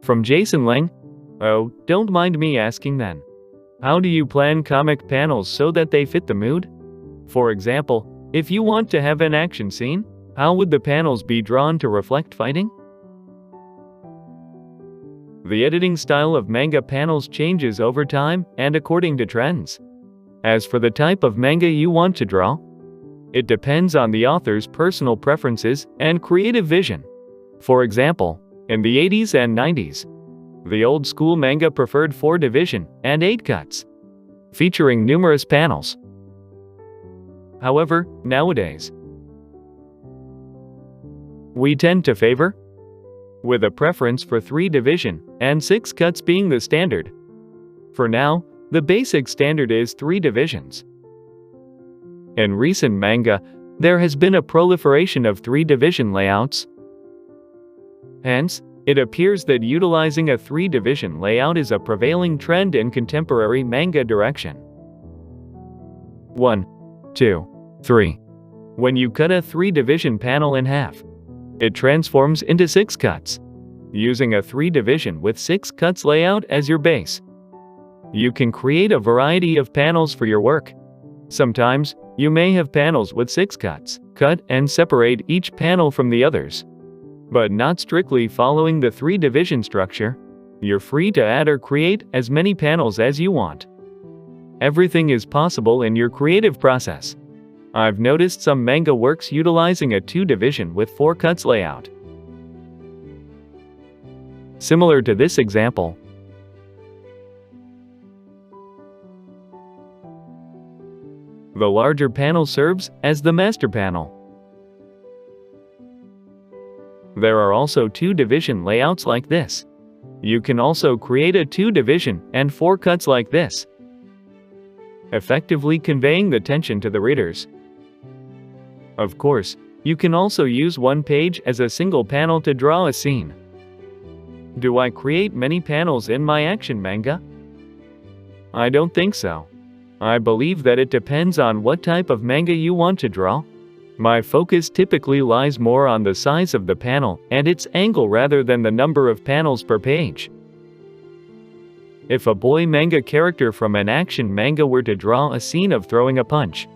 From Jason Ling? Oh, don't mind me asking then. How do you plan comic panels so that they fit the mood? For example, if you want to have an action scene, how would the panels be drawn to reflect fighting? The editing style of manga panels changes over time and according to trends. As for the type of manga you want to draw, it depends on the author's personal preferences and creative vision. For example, in the 80s and 90s, the old-school manga preferred 4 division and 8 cuts, featuring numerous panels. However, nowadays, we tend to favor, with a preference for 3 division and 6 cuts being the standard. For now, the basic standard is 3 divisions. In recent manga, there has been a proliferation of 3 division layouts. Hence, it appears that utilizing a 3 division layout is a prevailing trend in contemporary manga direction. 1, 2, 3. When you cut a 3 division panel in half, it transforms into 6 cuts. Using a 3 division with 6 cuts layout as your base, you can create a variety of panels for your work. Sometimes, you may have panels with 6 cuts, cut and separate each panel from the others. But not strictly following the 3 division structure. You're free to add or create as many panels as you want. Everything is possible in your creative process. I've noticed some manga works utilizing a 2 division with 4 cuts layout. Similar to this example, the larger panel serves as the master panel. There are also 2 division layouts like this. You can also create a 2 division and 4 cuts like this, effectively conveying the tension to the readers. Of course, you can also use one page as a single panel to draw a scene. Do I create many panels in my action manga? I don't think so. I believe that it depends on what type of manga you want to draw. My focus typically lies more on the size of the panel and its angle rather than the number of panels per page. If a boy manga character from an action manga were to draw a scene of throwing a punch,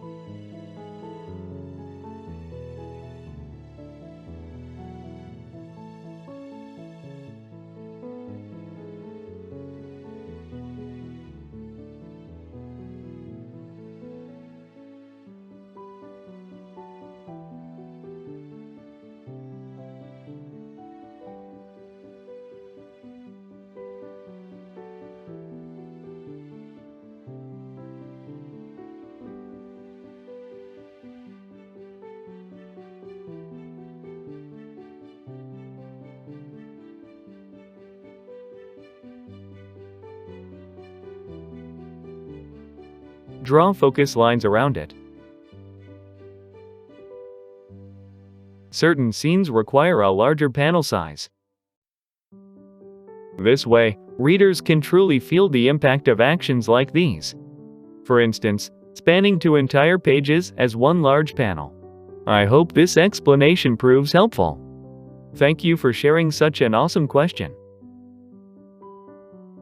draw focus lines around it. Certain scenes require a larger panel size. This way, readers can truly feel the impact of actions like these. For instance, spanning 2 entire pages as one large panel. I hope this explanation proves helpful. Thank you for sharing such an awesome question.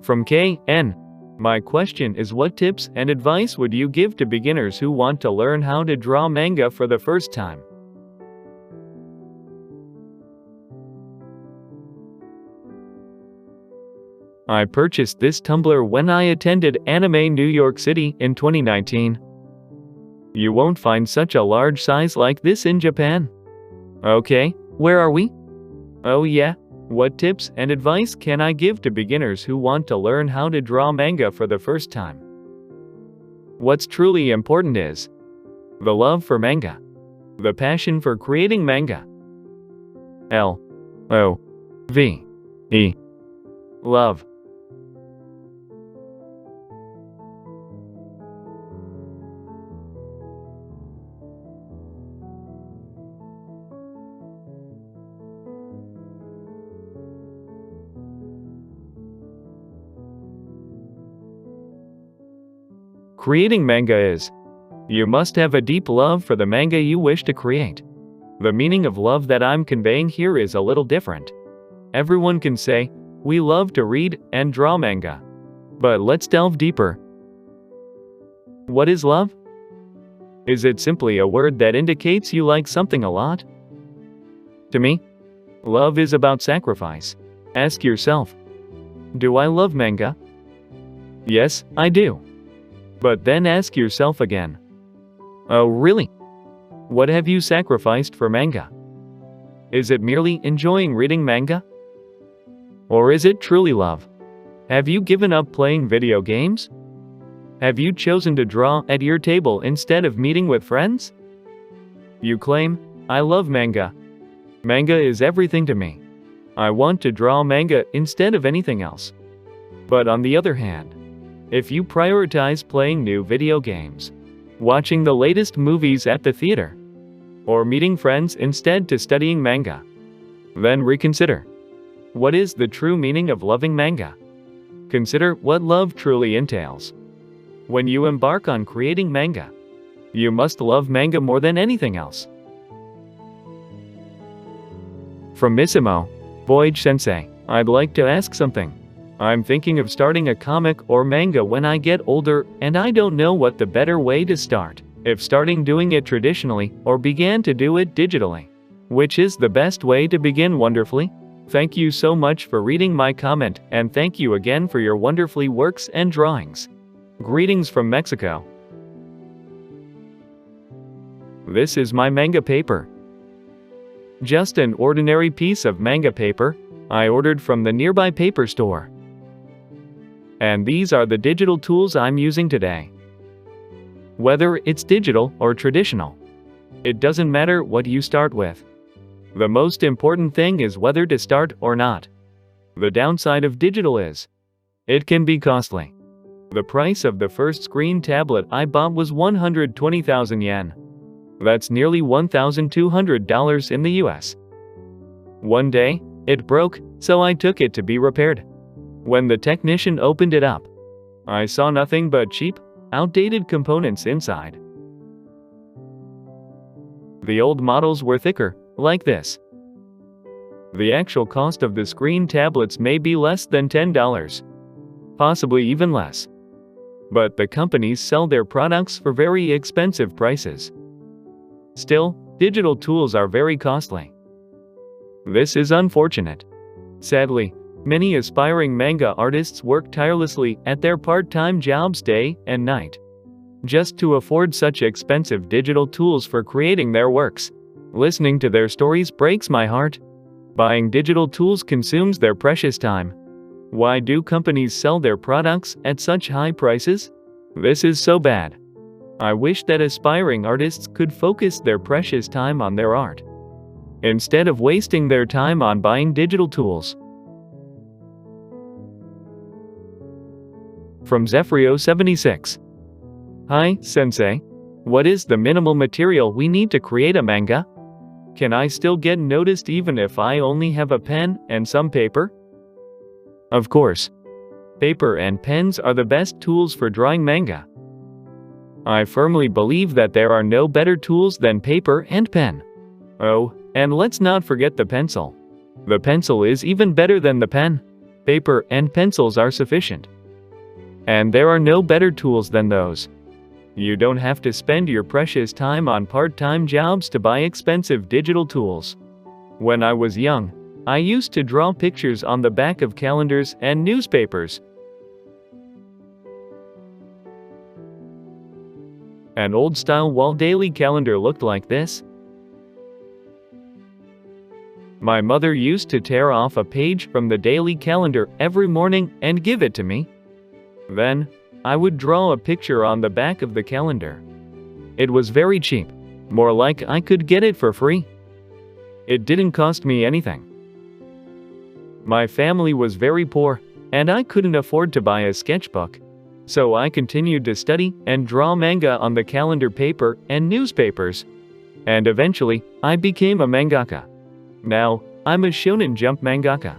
From KN. My question is, what tips and advice would you give to beginners who want to learn how to draw manga for the first time? I purchased this tumbler when I attended Anime New York City in 2019. You won't find such a large size like this in Japan. Okay, where are we? Oh yeah. What tips and advice can I give to beginners who want to learn how to draw manga for the first time? What's truly important is the love for manga, the passion for creating manga. L-O-V-E. Love. Creating manga is. You must have a deep love for the manga you wish to create. The meaning of love that I'm conveying here is a little different. Everyone can say, we love to read and draw manga. But let's delve deeper. What is love? Is it simply a word that indicates you like something a lot? To me, love is about sacrifice. Ask yourself, do I love manga? Yes, I do. But then ask yourself again. Oh, really? What have you sacrificed for manga? Is it merely enjoying reading manga? Or is it truly love? Have you given up playing video games? Have you chosen to draw at your table instead of meeting with friends? You claim, I love manga. Manga is everything to me. I want to draw manga instead of anything else. But on the other hand, if you prioritize playing new video games, watching the latest movies at the theater, or meeting friends instead to studying manga, then reconsider. What is the true meaning of loving manga? Consider what love truly entails. When you embark on creating manga, you must love manga more than anything else. From Miss Immo, Boichi sensei, I'd like to ask something. I'm thinking of starting a comic or manga when I get older, and I don't know what the better way to start. If starting doing it traditionally, or began to do it digitally. Which is the best way to begin wonderfully? Thank you so much for reading my comment, and thank you again for your wonderfully works and drawings. Greetings from Mexico. This is my manga paper. Just an ordinary piece of manga paper I ordered from the nearby paper store. And these are the digital tools I'm using today. Whether it's digital or traditional, it doesn't matter what you start with. The most important thing is whether to start or not. The downside of digital is, it can be costly. The price of the first screen tablet I bought was 120,000 yen. That's nearly $1,200 in the US. One day, it broke, so I took it to be repaired. When the technician opened it up, I saw nothing but cheap, outdated components inside. The old models were thicker, like this. The actual cost of the screen tablets may be less than $10, possibly even less. But the companies sell their products for very expensive prices. Still, digital tools are very costly. This is unfortunate. Sadly, many aspiring manga artists work tirelessly at their part-time jobs day and night, just to afford such expensive digital tools for creating their works. Listening to their stories breaks my heart. Buying digital tools consumes their precious time. Why do companies sell their products at such high prices? This is so bad. I wish that aspiring artists could focus their precious time on their art, instead of wasting their time on buying digital tools. From Zephyrio76. Hi, sensei. What is the minimal material we need to create a manga? Can I still get noticed even if I only have a pen and some paper? Of course. Paper and pens are the best tools for drawing manga. I firmly believe that there are no better tools than paper and pen. Oh, and let's not forget the pencil. The pencil is even better than the pen. Paper and pencils are sufficient. And there are no better tools than those. You don't have to spend your precious time on part-time jobs to buy expensive digital tools. When I was young, I used to draw pictures on the back of calendars and newspapers. An old-style wall daily calendar looked like this. My mother used to tear off a page from the daily calendar every morning and give it to me. Then, I would draw a picture on the back of the calendar. It was very cheap, more like I could get it for free. It didn't cost me anything. My family was very poor, and I couldn't afford to buy a sketchbook. So I continued to study and draw manga on the calendar paper and newspapers. And eventually, I became a mangaka. Now, I'm a Shonen Jump mangaka.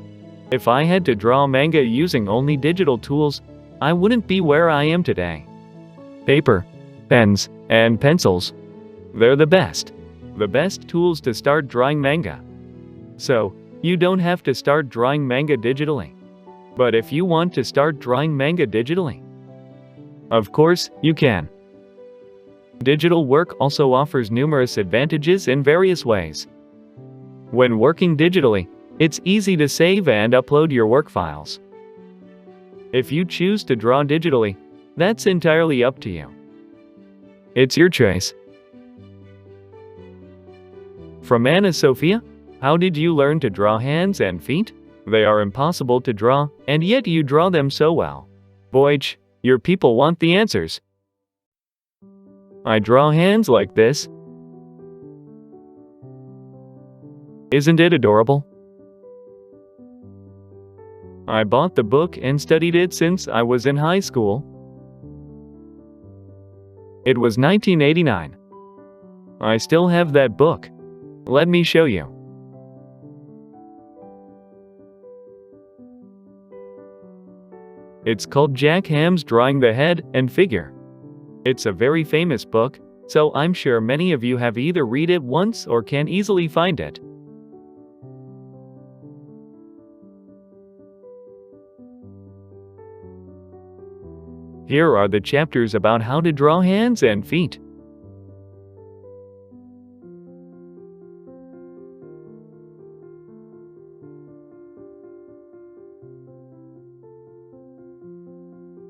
If I had to draw manga using only digital tools, I wouldn't be where I am today. paper, pens, and pencils. They're the best. The best tools to start drawing manga. So, you don't have to start drawing manga digitally. But if you want to start drawing manga digitally, of course, you can. Digital work also offers numerous advantages in various ways. When working digitally, it's easy to save and upload your work files. If you choose to draw digitally, that's entirely up to you. It's your choice. From Ana Sofia, how did you learn to draw hands and feet? They are impossible to draw, and yet you draw them so well. Boichi, your people want the answers. I draw hands like this. Isn't it adorable? I bought the book and studied it since I was in high school. It was 1989. I still have that book. Let me show you. It's called Jack Ham's Drawing the Head and Figure. It's a very famous book, so I'm sure many of you have either read it once or can easily find it. Here are the chapters about how to draw hands and feet.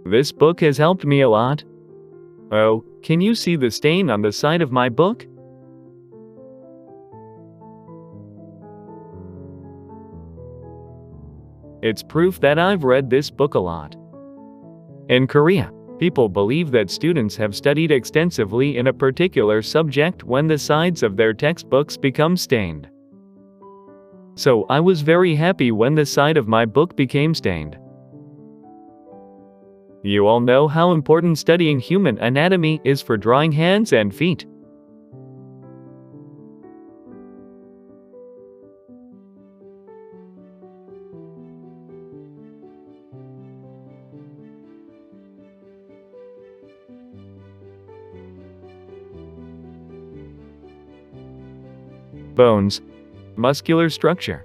This book has helped me a lot. Oh, can you see the stain on the side of my book? It's proof that I've read this book a lot. In Korea, people believe that students have studied extensively in a particular subject when the sides of their textbooks become stained. So I was very happy when the side of my book became stained. You all know how important studying human anatomy is for drawing hands and feet. Bones. Muscular structure.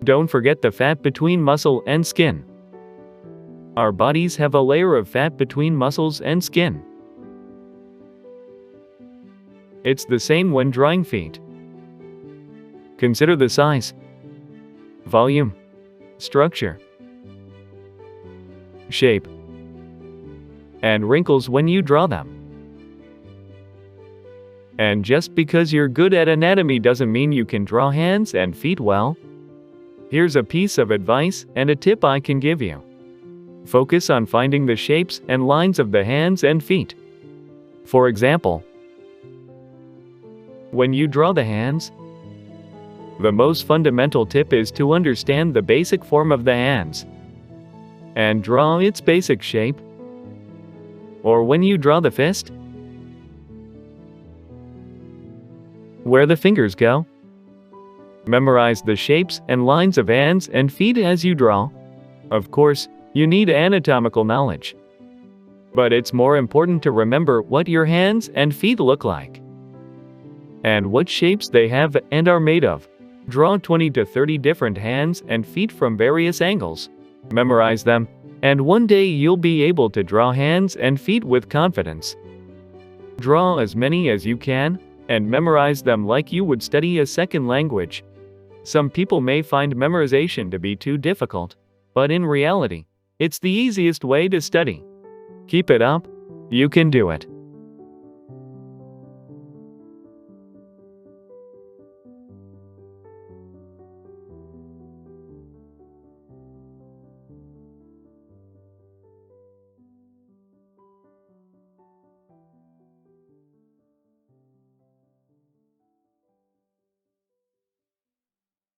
Don't forget the fat between muscle and skin. Our bodies have a layer of fat between muscles and skin. It's the same when drawing feet. Consider the size, volume, structure, shape, and wrinkles when you draw them. And just because you're good at anatomy doesn't mean you can draw hands and feet well. Here's a piece of advice and a tip I can give you. Focus on finding the shapes and lines of the hands and feet. For example, when you draw the hands, the most fundamental tip is to understand the basic form of the hands and draw its basic shape. Or when you draw the fist, where the fingers go. Memorize the shapes and lines of hands and feet as you draw. Of course, you need anatomical knowledge. But it's more important to remember what your hands and feet look like, and what shapes they have and are made of. Draw 20 to 30 different hands and feet from various angles. Memorize them, and one day you'll be able to draw hands and feet with confidence. Draw as many as you can, and memorize them like you would study a second language. Some people may find memorization to be too difficult, but in reality, it's the easiest way to study. Keep it up. You can do it.